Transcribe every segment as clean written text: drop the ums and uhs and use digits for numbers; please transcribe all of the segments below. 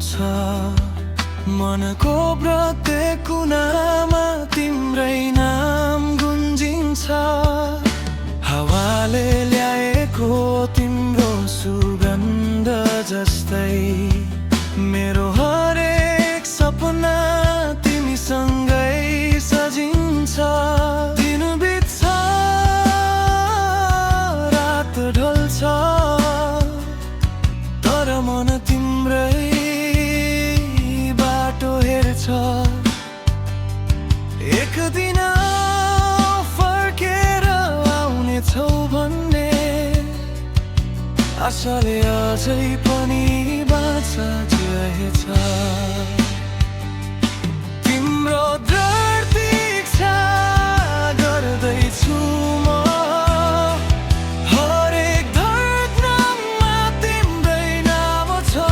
आउँछ मनको प्रत्येक कुनामा तिम्रै नाम गुन्जिन्छ हावाले ल्याएको तिम्रो सुगन्ध जस्तै मेरो हरेक सपना तिमीसँगै सजिन्छ दिन बित्छ रात ढल्छ तर मन तिम्रै बाटो हेर्छ एक दिन फर्केर आउनेछौ भन्ने आशाले अझै पनि बाँचिरहेछ तिम्रो दृढ दीक्षा गर्दैछु म हरेक धडकनमा तिम्रै नाम छ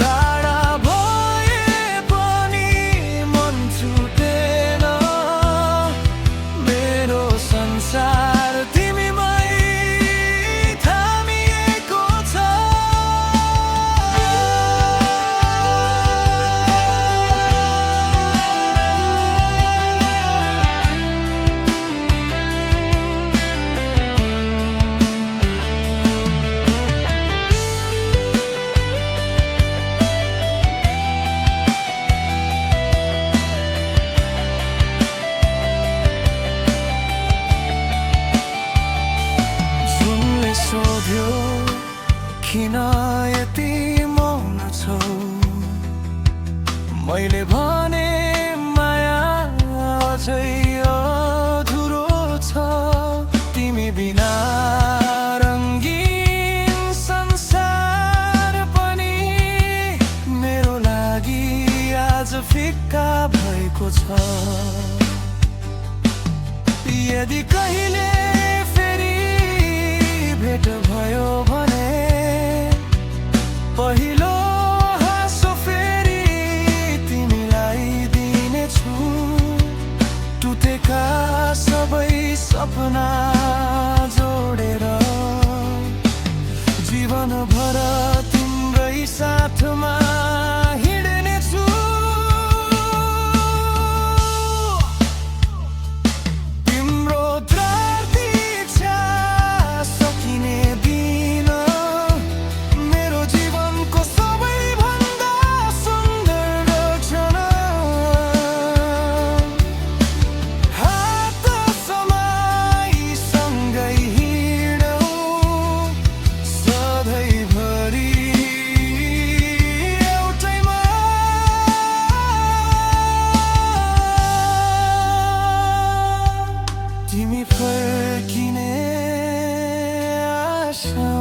टाढा भए पनि मन छुटेन मेरो संसार तिमीमै थामिएको छ सोध्यो किन यति मौन छौ मैले भने माया अझै अधुरो छ तिमी बिना रङ्गीन संसार पनि मेरो लागि आज फिक्का भएको छ यदि कहिले भेट भयो भने पहिलो हाँसो फेरि तिमीलाई दिनेछु टुटेका सबै सपना जोडेर जीवनभर तिम्रै साथमा हिँड्नेछु तिम्रो तिमी फर्किने आशा